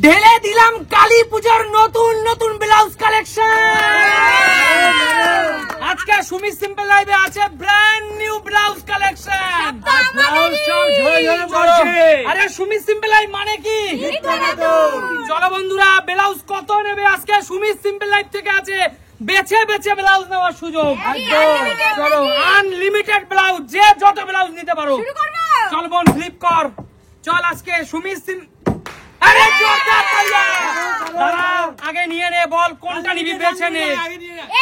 ঢেলে দিলাম কালী পূজার নতুন নতুন ব্লাউজ কালেকশন। আজকে সুমি সিম্পল লাইভে আছে ব্র্যান্ড নিউ ব্লাউজ কালেকশন। আরে সুমি সিম্পল লাইভ মানে কি? চলো বন্ধুরা, ব্লাউজ কত নেবে আজকে সুমি সিম্পল লাইভ থেকে আছে বেছে বেছে ব্লাউজ নেওয়ার সুযোগ। চলো আনলিমিটেড ব্লাউজ, যে যত ব্লাউজ নিতে পারো। চল বোন ফ্লিপ কর, চল আজকে সুমি আরে জোরদার তালিয়া। দাঁড়া, আগে নিয়ে নে, বল কোনটা নিবি, বেছে নে।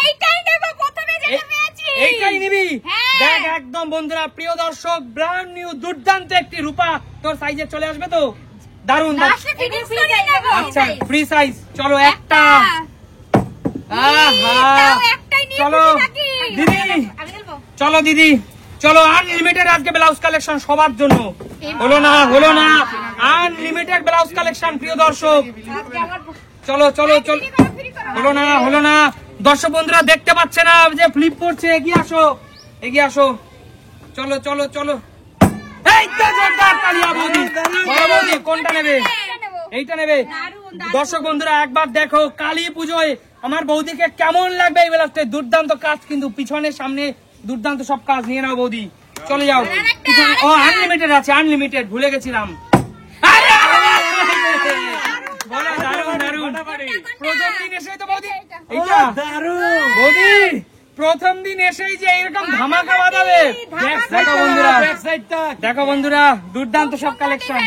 এইটাই নেব, প্রথমে যেটা পেয়েছি এইটাই নিবি। দেখ একদম বন্ধুরা, প্রিয় দর্শক, ব্র্যান্ড নিউ দুর্দান্ত একটি রূপা তোর সাইজে চলে আসবে তো। দারুন। আচ্ছা ফ্রি সাইজ। চলো একটা। চলো দিদি, চলো দিদি, চলো আনলিমিটেড আজকে ব্লাউজ কালেকশন সবার জন্য। হলো না আনলিমিটেড ব্লাউজ কালেকশন প্রিয় দর্শক। চলো চলো চলো, হলো না দর্শক বন্ধুরা দেখতে পাচ্ছে না যে ফ্লিপ করছে। এগিয়ে আসো, এগিয়ে আসো। চলো চলো চলো, এই তো জোরদার তালিয়া। বৌদি, বড় বৌদি কোনটা নেবে? এইটা নেবে। দর্শক বন্ধুরা একবার দেখো কালী পুজোয় আমার বৌদিকে কেমন লাগবে এই ব্লাউজটা। দুর্দান্ত কাজ কিন্তু, পিছনে সামনে দুর্দান্ত সব কাজ। নিয়ে নাও বৌদি, চলে যাও। ও আনলিমিটেড আছে, আনলিমিটেড ভুলে গেছিলাম। দারুন দারুন। প্রথম দিন এসেই তো বৌদি, এইটা বৌদি প্রথম দিন এসেই যে এরকম ধামাকা বাঁধাবে। দেখো বন্ধুরা, দেখো বন্ধুরা দুর্দান্ত সব কালেকশন।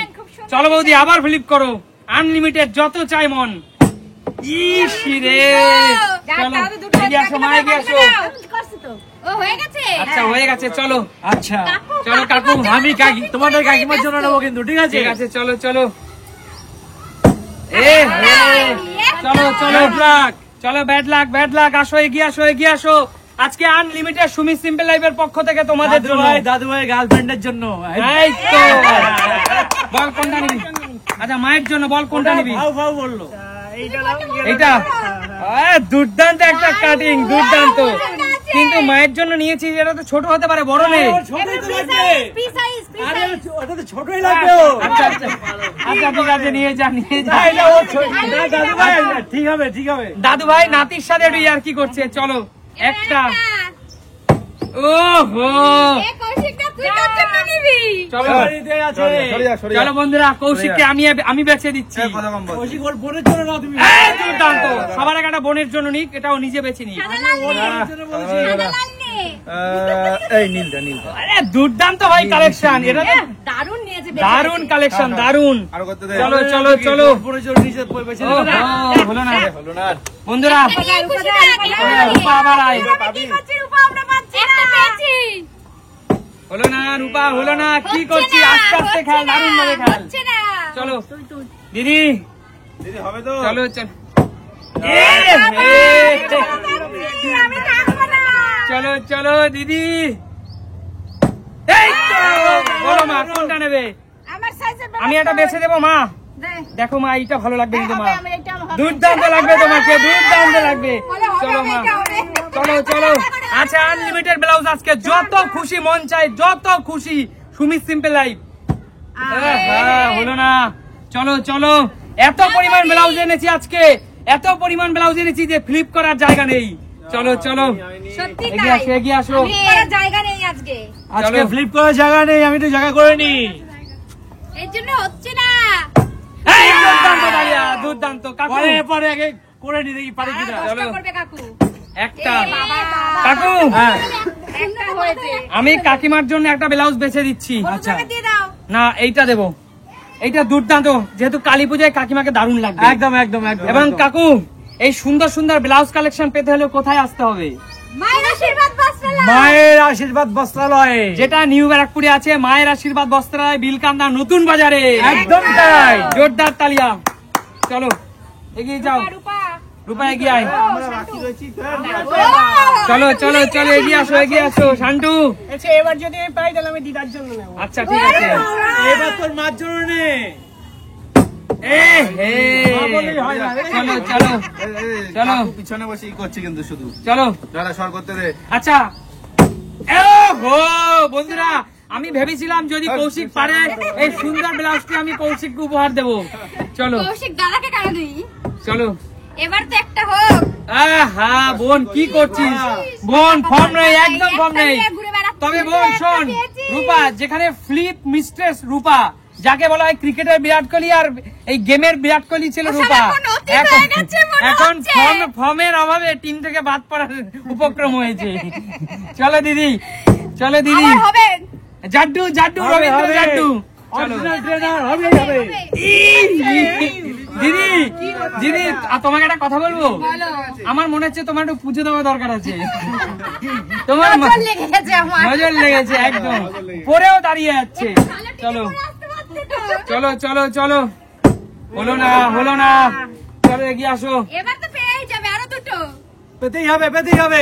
চলো বৌদি আবার ফ্লিপ করো, আনলিমিটেড যত চাই মন। আচ্ছা হয়ে গেছে, চলো। আচ্ছা চলো কাকু, আমি কাকি তোমাদের কাকিমার জন্য নেবো কিন্তু, ঠিক আছে? ঠিক আছে, চলো চলো। চলো চলো, চলো ব্যাড লাক। আসো, এগিয়ে আসো, এগিয়ে আসো। আজকে আনলিমিটেড সুমি সিম্পল লাইভের পক্ষ থেকে তোমাদের জন্য, দাদু ভাই গার্লফ্রেন্ডের জন্য। এই তো বল কোনটা নিবি? আচ্ছা মায়ের জন্য বল কোনটা নিবি? ভাও বললো এইটা। দুর্দান্ত একটা কাটিং, দুর্দান্ত। কিন্তু মায়ের জন্য নিয়েছি, এটা তো ছোট হতে পারে, বড় নেই। ছোটই লাগবে। আচ্ছা আচ্ছা আচ্ছা, ঠিক আছে, নিয়ে যা নিয়ে যা। ঠিক হবে ঠিক হবে। দাদু ভাই নাতির সাথে একটু ইয়ার্কি করছে। চলো একটা। ওহো, চলো চলো বন্ধুরা, কৌশিককে আমি বেছে দিচ্ছি। দুর্দান্ত, সবার আগে একটা বোনের জন্য নিক, এটাও নিজে বেছে নিক। দুর্দান্ত হয় কালেকশন, এটা দারুন কালেকশন, দারুন। চলো চলো চলো, হলো না বন্ধুরা, রূপা আবার আয়। হলো না রূপা, হলো না। কি করছি? আস্তে আস্তে খেয়াল, দারুন ভাবে খেয়াল। চলো দিদি, হবে তো? চলো চলো চলো চলো দিদি। এই তো বলো মা কোনটা নেবে? আমি এটা বেছে দেবো মা। দেখো মা, এইটা ভালো লাগবে কিন্তু মা, দুর্দান্ত লাগবে তোমাকে, দুর্দান্ত লাগবে। চলো মা, চলো চলো। আচ্ছা আনলিমিটেড ব্লাউজ আজকে যত খুশি মন চাই, যত খুশি সুমি সিম্পল লাইভ। হলো না, চলো চলো। এত পরিমাণ ব্লাউজ এনেছি আজকে, এত পরিমাণ ব্লাউজ এনেছি যে ফ্লিপ করার জায়গা নেই। চলো চলো, এগিয়ে আসো, এগিয়ে আসো। জায়গা নেই আজকে, আজকে ফ্লিপ করার জায়গা নেই, আমি তো জায়গা করে নি, এর জন্য হচ্ছে না। দুর্দান্ত দাঁড়িয়া, দুর্দান্ত। পরে আগে করে নি, দেখি পারি কিনা। চলো কাকু একটা। কাকু আমি কাকিমার জন্য একটা ব্লাউজ বেছে দিচ্ছি। আচ্ছা না এইটা দেবো, এইটা দুর্দান্ত, যেহেতু কালী পূজায় কাকিমাকে দারুণ লাগবে। একদম একদম একদম। এবং কাকু এই সুন্দর সুন্দর ব্লাউজ কালেকশন পেতে হলে কোথায় আসতে হবে? মায়ের আশীর্বাদ বস্ত্রালয়, যেটা নিউ ব্যারাকপুরে আছে। মায়ের আশীর্বাদ বস্ত্রালয়, বিলকান্দা নতুন বাজারে। একদম তাই, জোরদার তালিয়া। চলো এগিয়ে যাও, রূপা এগিয়ে আয়। চলো চলো চলো, এগিয়ে আসো, এগিয়ে আসো। শান্টু, এবার যদি পাই তাহলে আমি দিদার জন্য নেব। আচ্ছা ঠিক আছে, এবার তোর মার জন্য নে। চলো চলো চলো, পিছনে বসে করছি কিন্তু শুধু। চলো দাঁড়া, সর করতে দে। আচ্ছা বন্ধুরা, আমি ভেবেছিলাম যদি কৌশিক পারে এই সুন্দর ব্লাউজটি আমি কৌশিককে উপহার দেবো। চলো কৌশিক দাদাকে কেন দিই? চলো। এবার তো একটা হোক। আহা বোন কি করছিস বোন, ফর্ম নেই, একদম ফর্ম নেই। ঘুরে বেড়াচ্ছি। তবে বোন শোন রূপা, যেখানে ফ্লিপ মিস্ট্রেস রূপা, যাকে বলা হয় ক্রিকেটের বিরাট কোহলি আর এই গেমের বিরাট কোহলি ছিল রূপা, এখন অতীত হয়ে গেছে মনে এখন হচ্ছে। ফর্মের অভাবে টিম থেকে বাদ পড়ার উপক্রম হয়েছে। চলো দিদি, চলো দিদি। আবার হবে। জাড্ডু জাড্ডু হবে, রবীন্দ্র হবে। জাড্ডু। চলো অরিজিনাল ট্রেনার হবেই হবে। দিদি দিদি তোমাকে একটা কথা বলবো, বলো। আমার মনে হচ্ছে তোমার একটু পুজো দেওয়া দরকার আছে। তোমার নজর লেগে গেছে আমার। নজর লেগেছে একদম, পরেও দাঁড়িয়ে যাচ্ছে। চলো আসতে পারছে তো। চলো চলো চলো, হলো না হলো না, চলো এগিয়ে আসো। এবার তো পেয়েই যাবে, আরো দুটো। পেতেই হবে, পেতেই হবে।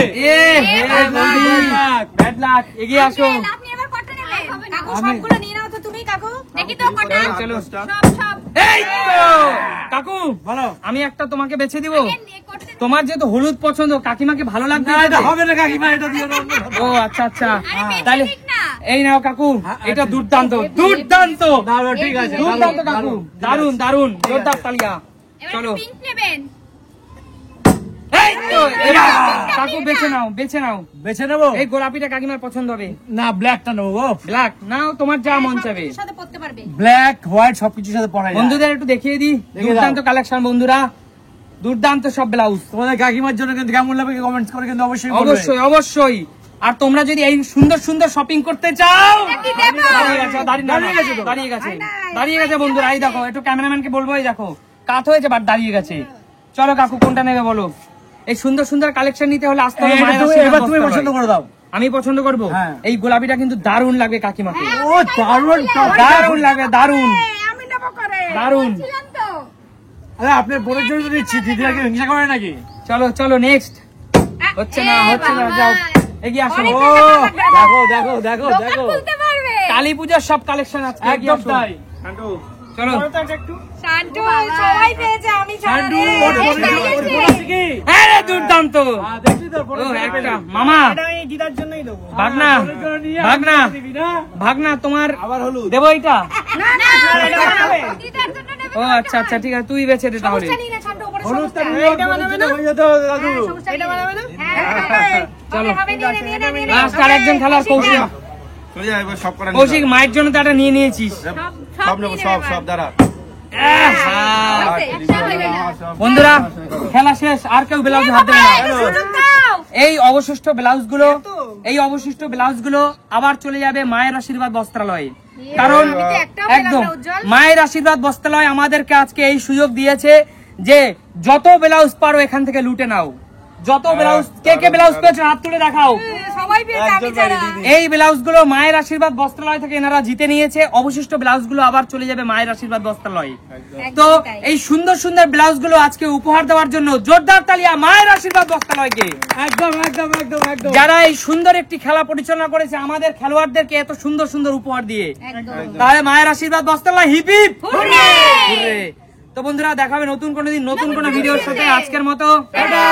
ব্যাড লাক, এগিয়ে আসো। আঙ্কেল, আপনি এবার কটা নেবেন? কাকু সবগুলো নিয়ে নাও তো তুমি, কাকু। দেখি তো কটা। চলো, চলো। সব সব। এই তো কাকু, বলো। আমি একটা তোমাকে বেছে দিব। করতে দিন। তোমার যেহেতু হলুদ পছন্দ, কাকিমাকে ভালো লাগবে। না, এটা হবে না কাকিমা, এটা দিও না। ও আচ্ছা আচ্ছা, আরে বেছে তাহলে দিক না। এই নাও কাকু, এটা দুর্দান্ত দুর্দান্ত দাঁড়াও, ঠিক আছে, দুর্দান্ত দাঁড়াও, কাকু, দাঁড়াও। দারুন দারুন, জোরদার তালিয়া। এবার চলো পিঙ্ক নেবেন। এই তো, এবার কাকু বেছে নাও, বেছে নাও। বেছে নেবো? এই গোলাপিটা কাকিমার পছন্দ হবে। না, ব্ল্যাকটা নেবো গো। ব্ল্যাক নাও, তোমার যা মন চাবে। সবকিছুর সাথে পড়তে পারবে। ব্ল্যাক, হোয়াইট সবকিছুর সাথে পরা যায়। বন্ধুদের একটু দেখিয়ে দিই, দেখিয়ে দাও। দুর্দান্ত কালেকশন বন্ধুরা, দুর্দান্ত সব ব্লাউজ। তোমাদের কাকিমার জন্য কিন্তু কেমন লাগবে কমেন্টস করে কিন্তু অবশ্যই বলবে। অবশ্যই অবশ্যই। আর তোমরা যদি এই সুন্দর সুন্দর শপিং করতে চাও, কি দেবো? দাঁড়িয়ে গেছে, দাঁড়িয়ে গেছে তো, দাঁড়িয়ে গেছে, দাঁড়িয়ে গেছে বন্ধুরা। এই দেখো, একটু ক্যামেরাম্যানকে বলবো, এই দেখো কাত হয়েছে বাট দাঁড়িয়ে গেছে। চলো কাকু, কোনটা নেবে বলো? এই সুন্দর সুন্দর কালেকশন নিতে হলে আসতে হবে এটা মায়ের তুমি- আশীর্বাদ এবার তুমি বস্ত্রালয়। পছন্দ করে দাও। আমি পছন্দ করব। হ্যাঁ। এই গোলাপিটা কিন্তু দারুণ লাগবে কাকিমাকে, ও দারুণ টপ। দারুণ লাগবে, দারুণ আমি নেবো করে। দারুণ। ছিলাম তো। আরে আপনার বোনের জন্য তো নিচ্ছি, দিদিরা কি হিংসা করে নাকি? চলো চলো নেক্সট। হচ্ছে না, হচ্ছে না, যাও এগিয়ে আসো। অনেক ও দেখো দেখো দেখো দোকান দেখো, খুলতে পারবে। কালী পূজার সব কালেকশন আছে, এগিয়ে একদম আসো। তাই। চলো শান্টু সবাই পেয়েছে, আমি ছাড়া সান্ডু, রে। ওর বোনের জন্য- ওর বোন আছে কি? আরে দুর্দান্ত। দেখছি তো, ও বোনের জন্য একটা পেলে। মামা, এটা আমি দিদার জন্যই দেবো। ভাগনা, বোনের জন্য নিয়ে ভাগনা, আমাকে দিবি না? ভাগনা তোমার আবার হলুদ। দেবো এটা। না না, এটা বানাবে। দিদার জন্য নেবে। ও আচ্ছা আচ্ছা, ঠিক আছে, তুই বেছে দে তাহলে। সমস্যা নেই না, শান্টু উপরে হলুদটা সমস্যা। নিয়ে এটা বানাবে না? হয়ে যেত দাদু। এটা বানাবে না? চলো। হবে, নিয়ে নে, নিয়ে নে, নিয়ে নে। লাস্ট আর একজন খেলার কৌশিক। চলে যা, এবার সব করা নিয়ে কৌশিক মায়ের জন্য তো একটা নিয়ে নিয়েছিস। সব নেবো, সব সব দাঁড়া। আহা। হয়েছে, একটা হয়ে গেল। বন্ধুরা খেলা শেষ, আর কেউ ব্লাউজ হাত দেবে না। সুযোগ দাও। এই অবশিষ্ট ব্লাউজ গুলো আবার চলে যাবে মায়ের আশীর্বাদ বস্ত্রালয়ে। কারণ আমি তো একটাও পেলাম একদম না, উজ্জ্বল। মায়ের আশীর্বাদ বস্ত্রালয় আমাদেরকে আজকে এই সুযোগ দিয়েছে যে যত ব্লাউজ পারো এখান থেকে লুটে নাও। যত ব্লাউজ, কে কে ব্লাউজ পেয়েছো হাত তুলে দেখাও। সবাই পেয়েছে, আমি ছাড়া। এই ব্লাউজ গুলো মায়ের আশীর্বাদ বস্ত্রালয় থেকে এনারা জিতে নিয়েছে। অবশিষ্ট ব্লাউজ গুলো আবার চলে যাবে মায়ের আশীর্বাদ বস্ত্রালয়ে। তো তাই। এই সুন্দর সুন্দর ব্লাউজ গুলো আজকে উপহার দেওয়ার জন্য জোরদার তালিয়া মায়ের আশীর্বাদ বস্ত্রালয়কে। একদম একদম একদম একদম। যারা এই সুন্দর একটি খেলা পরিচালনা করেছে আমাদের খেলোয়াড়দেরকে এত সুন্দর সুন্দর উপহার দিয়ে, একদম। তাহলে মায়ের আশীর্বাদ বস্ত্রালয় হিপ হিপ হুররে! হুররে। তো বন্ধুরা দেখাবে নতুন কোনো দিন নতুন কোনো ভিডিওর সাথে। আজকের মতো টাটা।